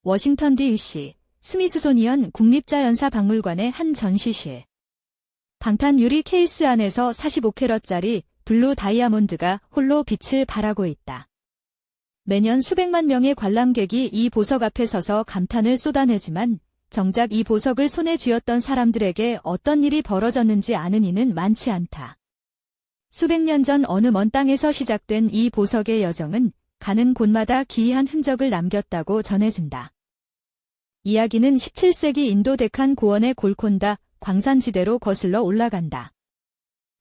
워싱턴 DC 스미스소니언 국립자연사박물관의 한 전시실. 방탄 유리 케이스 안에서 45캐럿짜리 블루 다이아몬드가 홀로 빛을 발하고 있다. 매년 수백만 명의 관람객이 이 보석 앞에 서서 감탄을 쏟아내지만 정작 이 보석을 손에 쥐었던 사람들에게 어떤 일이 벌어졌는지 아는 이는 많지 않다. 수백 년 전 어느 먼 땅에서 시작된 이 보석의 여정은 가는 곳마다 기이한 흔적을 남겼다고 전해진다. 이야기는 17세기 인도 데칸 고원의 골콘다 광산지대로 거슬러 올라간다.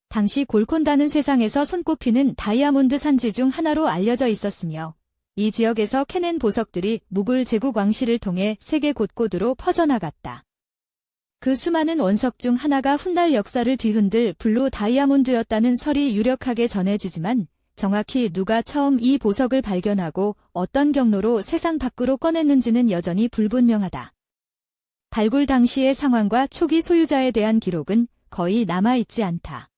당시 골콘다는 세상에서 손꼽히는 다이아몬드 산지 중 하나로 알려져 있었으며 이 지역에서 캐낸 보석들이 무굴 제국 왕실을 통해 세계 곳곳으로 퍼져나갔다. 그 수많은 원석 중 하나가 훗날 역사를 뒤흔들 블루 다이아몬드였다는 설이 유력하게 전해지지만 정확히 누가 처음 이 보석을 발견하고 어떤 경로로 세상 밖으로 꺼냈는지는 여전히 불분명하다. 발굴 당시의 상황과 초기 소유자에 대한 기록은 거의 남아있지 않다.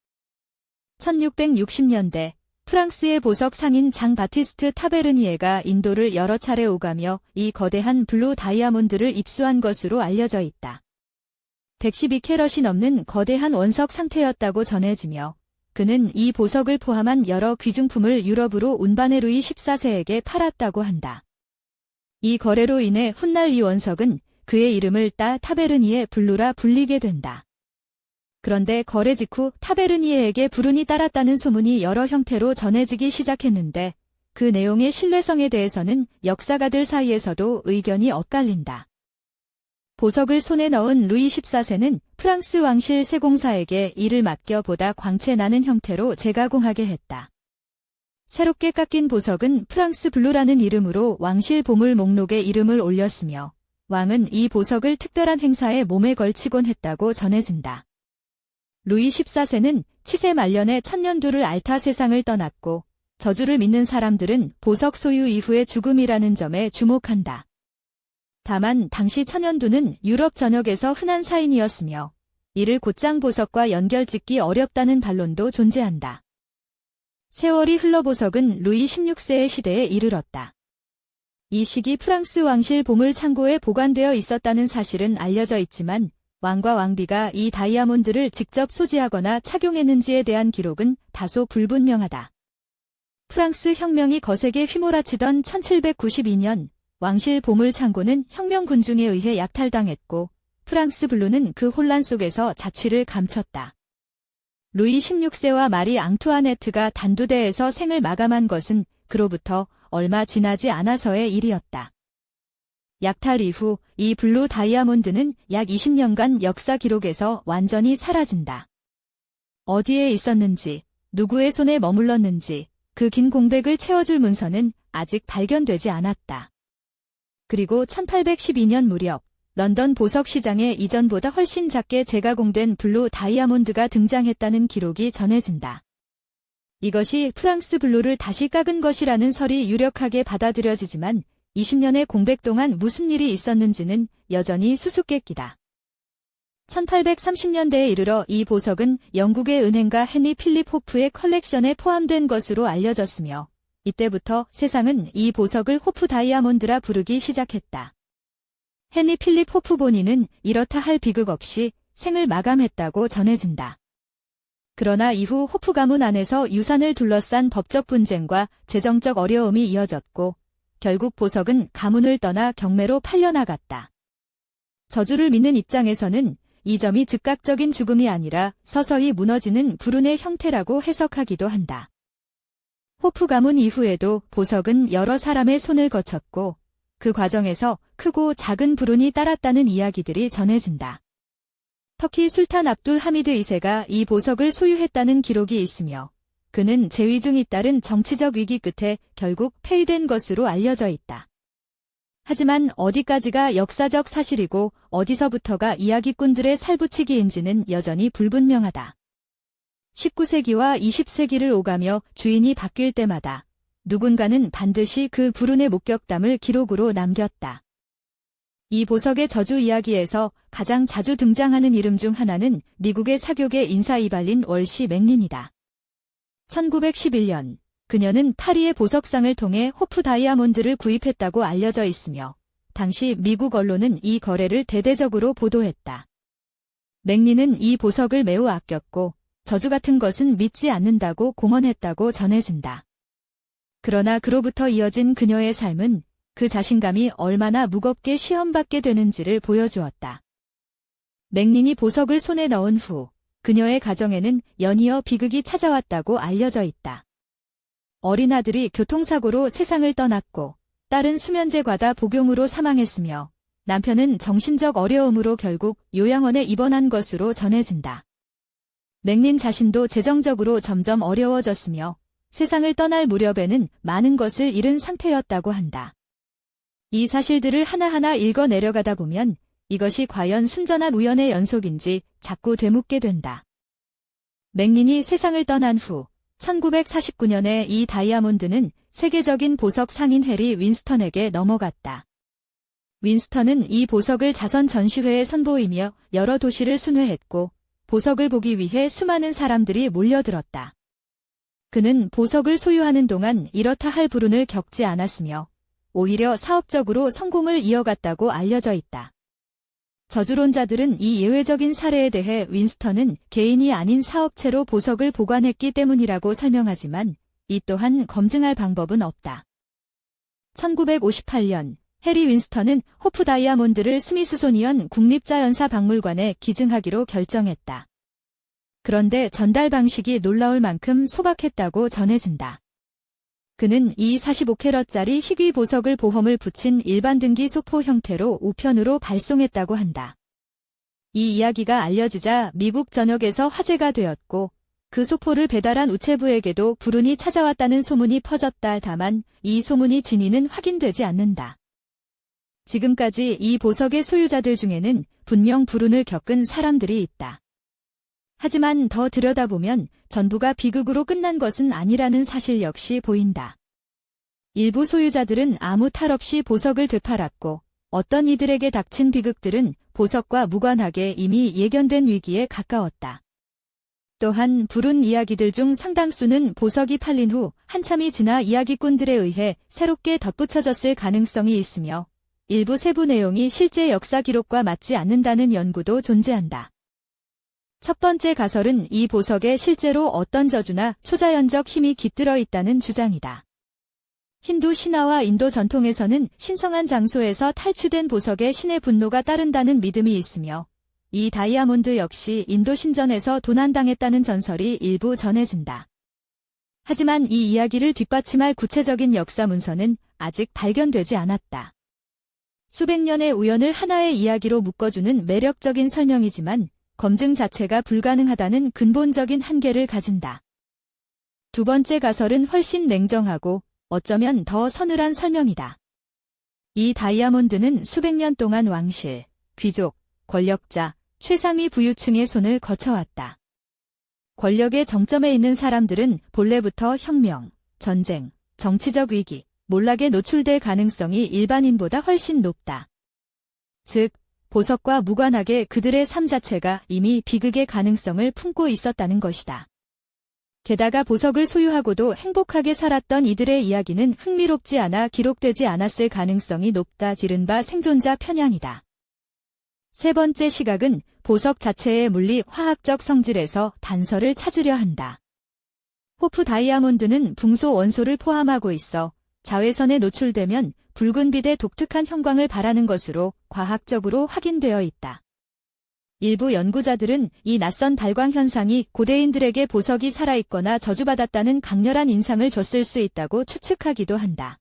1660년대 프랑스의 보석 상인 장 바티스트 타베르니에가 인도를 여러 차례 오가며 이 거대한 블루 다이아몬드를 입수한 것으로 알려져 있다. 112캐럿이 넘는 거대한 원석 상태였다고 전해지며 그는 이 보석을 포함한 여러 귀중품을 유럽으로 운반해 루이 14세에게 팔았다고 한다. 이 거래로 인해 훗날 이 원석은 그의 이름을 따 타베르니에 블루라 불리게 된다. 그런데 거래 직후 타베르니에에게 불운이 따랐다는 소문이 여러 형태로 전해지기 시작했는데 그 내용의 신뢰성에 대해서는 역사가들 사이에서도 의견이 엇갈린다. 보석을 손에 넣은 루이 14세는 프랑스 왕실 세공사에게 이를 맡겨 보다 광채 나는 형태로 재가공하게 했다. 새롭게 깎인 보석은 프랑스 블루라는 이름으로 왕실 보물 목록에 이름을 올렸으며 왕은 이 보석을 특별한 행사에 몸에 걸치곤 했다고 전해진다. 루이 14세는 치세 말년에 천년두를 앓다 세상을 떠났고 저주를 믿는 사람들은 보석 소유 이후의 죽음이라는 점에 주목한다. 다만 당시 천년두는 유럽 전역에서 흔한 사인이었으며 이를 곧장 보석과 연결짓기 어렵다는 반론도 존재한다. 세월이 흘러 보석은 루이 16세의 시대에 이르렀다. 이 시기 프랑스 왕실 보물 창고에 보관되어 있었다는 사실은 알려져 있지만 왕과 왕비가 이 다이아몬드를 직접 소지하거나 착용했는지에 대한 기록은 다소 불분명하다. 프랑스 혁명이 거세게 휘몰아치던 1792년 왕실 보물 창고는 혁명 군중에 의해 약탈당했고 프랑스 블루는 그 혼란 속에서 자취를 감췄다. 루이 16세와 마리 앙투아네트가 단두대에서 생을 마감한 것은 그로부터 얼마 지나지 않아서의 일이었다. 약탈 이후 이 블루 다이아몬드는 약 20년간 역사 기록에서 완전히 사라진다. 어디에 있었는지, 누구의 손에 머물렀는지 그 긴 공백을 채워줄 문서는 아직 발견되지 않았다. 그리고 1812년 무렵 런던 보석 시장에 이전보다 훨씬 작게 재가공된 블루 다이아몬드가 등장했다는 기록이 전해진다. 이것이 프랑스 블루를 다시 깎은 것이라는 설이 유력하게 받아들여지지만 20년의 공백 동안 무슨 일이 있었는지는 여전히 수수께끼다. 1830년대에 이르러 이 보석은 영국의 은행가 헨리 필립 호프의 컬렉션에 포함된 것으로 알려졌으며 이때부터 세상은 이 보석을 호프 다이아몬드라 부르기 시작했다. 헨리 필립 호프 본인은 이렇다 할 비극 없이 생을 마감했다고 전해진다. 그러나 이후 호프 가문 안에서 유산을 둘러싼 법적 분쟁과 재정적 어려움이 이어졌고 결국 보석은 가문을 떠나 경매로 팔려나갔다. 저주를 믿는 입장에서는 이 점이 즉각적인 죽음이 아니라 서서히 무너지는 불운의 형태라고 해석하기도 한다. 호프 가문 이후에도 보석은 여러 사람의 손을 거쳤고 그 과정에서 크고 작은 불운이 따랐다는 이야기들이 전해진다. 터키 술탄 압둘 하미드 2세가 이 보석을 소유했다는 기록이 있으며 그는 재위중에 따른 정치적 위기 끝에 결국 폐위된 것으로 알려져 있다. 하지만 어디까지가 역사적 사실이고 어디서부터가 이야기꾼들의 살붙이기인지는 여전히 불분명하다. 19세기와 20세기를 오가며 주인이 바뀔 때마다 누군가는 반드시 그 불운의 목격담을 기록으로 남겼다. 이 보석의 저주 이야기에서 가장 자주 등장하는 이름 중 하나는 미국의 사교계 인사 이발린 월시 맥린이다. 1911년 그녀는 파리의 보석상을 통해 호프 다이아몬드를 구입했다고 알려져 있으며 당시 미국 언론은 이 거래를 대대적으로 보도했다. 맥리는 이 보석을 매우 아꼈고 저주 같은 것은 믿지 않는다고 공언했다고 전해진다. 그러나 그로부터 이어진 그녀의 삶은 그 자신감이 얼마나 무겁게 시험받게 되는지를 보여주었다. 맥린이 보석을 손에 넣은 후 그녀의 가정에는 연이어 비극이 찾아왔다고 알려져 있다. 어린 아들이 교통사고로 세상을 떠났고 딸은 수면제 과다 복용으로 사망했으며 남편은 정신적 어려움으로 결국 요양원에 입원한 것으로 전해진다. 맥린 자신도 재정적으로 점점 어려워졌으며 세상을 떠날 무렵에는 많은 것을 잃은 상태였다고 한다. 이 사실들을 하나하나 읽어 내려가다 보면 이것이 과연 순전한 우연의 연속인지 자꾸 되묻게 된다. 맥린이 세상을 떠난 후 1949년에 이 다이아몬드는 세계적인 보석 상인 해리 윈스턴에게 넘어갔다. 윈스턴은 이 보석을 자선 전시회에 선보이며 여러 도시를 순회했고 보석을 보기 위해 수많은 사람들이 몰려들었다. 그는 보석을 소유하는 동안 이렇다 할 불운을 겪지 않았으며 오히려 사업적으로 성공을 이어갔다고 알려져 있다. 저주론자들은 이 예외적인 사례에 대해 윈스턴은 개인이 아닌 사업체로 보석을 보관했기 때문이라고 설명하지만 이 또한 검증할 방법은 없다. 1958년 해리 윈스턴은 호프 다이아몬드를 스미스소니언 국립자연사 박물관에 기증하기로 결정했다. 그런데 전달 방식이 놀라울 만큼 소박했다고 전해진다. 그는 이 45캐럿짜리 희귀 보석을 보험을 붙인 일반 등기 소포 형태로 우편으로 발송했다고 한다. 이 이야기가 알려지자 미국 전역에서 화제가 되었고 그 소포를 배달한 우체부에게도 불운이 찾아왔다는 소문이 퍼졌다. 다만 이 소문이 진위는 확인되지 않는다. 지금까지 이 보석의 소유자들 중에는 분명 불운을 겪은 사람들이 있다. 하지만 더 들여다보면 전부가 비극으로 끝난 것은 아니라는 사실 역시 보인다. 일부 소유자들은 아무 탈 없이 보석을 되팔았고 어떤 이들에게 닥친 비극들은 보석과 무관하게 이미 예견된 위기에 가까웠다. 또한 불운 이야기들 중 상당수는 보석이 팔린 후 한참이 지나 이야기꾼들에 의해 새롭게 덧붙여졌을 가능성이 있으며 일부 세부 내용이 실제 역사 기록과 맞지 않는다는 연구도 존재한다. 첫 번째 가설은 이 보석에 실제로 어떤 저주나 초자연적 힘이 깃들어 있다는 주장이다. 힌두 신화와 인도 전통에서는 신성한 장소에서 탈취된 보석에 신의 분노가 따른다는 믿음이 있으며 이 다이아몬드 역시 인도 신전에서 도난당했다는 전설이 일부 전해진다. 하지만 이 이야기를 뒷받침할 구체적인 역사 문서는 아직 발견되지 않았다. 수백 년의 우연을 하나의 이야기로 묶어주는 매력적인 설명이지만 검증 자체가 불가능하다는 근본적인 한계를 가진다. 두 번째 가설은 훨씬 냉정하고 어쩌면 더 서늘한 설명이다. 이 다이아몬드는 수백 년 동안 왕실, 귀족, 권력자, 최상위 부유층의 손을 거쳐왔다. 권력의 정점에 있는 사람들은 본래부터 혁명, 전쟁, 정치적 위기, 몰락에 노출될 가능성이 일반인보다 훨씬 높다. 즉, 보석과 무관하게 그들의 삶 자체가 이미 비극의 가능성을 품고 있었다는 것이다. 게다가 보석을 소유하고도 행복하게 살았던 이들의 이야기는 흥미롭지 않아 기록되지 않았을 가능성이 높다. 이른바 생존자 편향이다. 세 번째 시각은 보석 자체의 물리 화학적 성질에서 단서를 찾으려 한다. 호프 다이아몬드는 붕소 원소를 포함하고 있어 자외선에 노출되면 붉은 빛의 독특한 형광을 발하는 것으로 과학적으로 확인되어 있다. 일부 연구자들은 이 낯선 발광 현상이 고대인들에게 보석이 살아있거나 저주받았다는 강렬한 인상을 줬을 수 있다고 추측하기도 한다.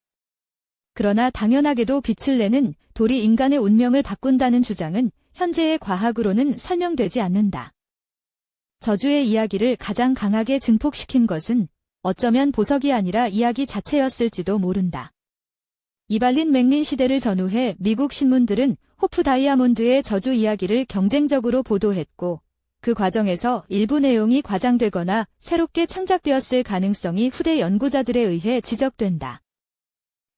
그러나 당연하게도 빛을 내는 돌이 인간의 운명을 바꾼다는 주장은 현재의 과학으로는 설명되지 않는다. 저주의 이야기를 가장 강하게 증폭시킨 것은 어쩌면 보석이 아니라 이야기 자체였을지도 모른다. 이발린 맥린 시대를 전후해 미국 신문들은 호프 다이아몬드의 저주 이야기를 경쟁적으로 보도했고 그 과정에서 일부 내용이 과장되거나 새롭게 창작되었을 가능성이 후대 연구자들에 의해 지적된다.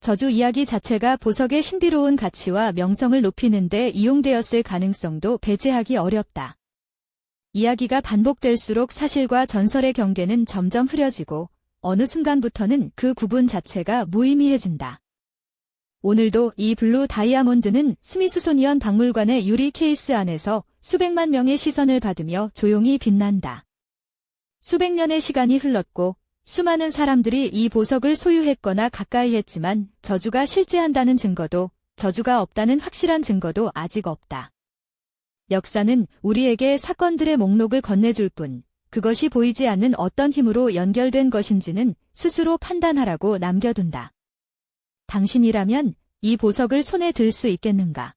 저주 이야기 자체가 보석의 신비로운 가치와 명성을 높이는 데 이용되었을 가능성도 배제하기 어렵다. 이야기가 반복될수록 사실과 전설의 경계는 점점 흐려지고 어느 순간부터는 그 구분 자체가 무의미해진다. 오늘도 이 블루 다이아몬드는 스미소니언 박물관의 유리 케이스 안에서 수백만 명의 시선을 받으며 조용히 빛난다. 수백 년의 시간이 흘렀고 수많은 사람들이 이 보석을 소유했거나 가까이 했지만 저주가 실제한다는 증거도, 저주가 없다는 확실한 증거도 아직 없다. 역사는 우리에게 사건들의 목록을 건네줄 뿐, 그것이 보이지 않는 어떤 힘으로 연결된 것인지는 스스로 판단하라고 남겨둔다. 당신이라면 이 보석을 손에 들 수 있겠는가?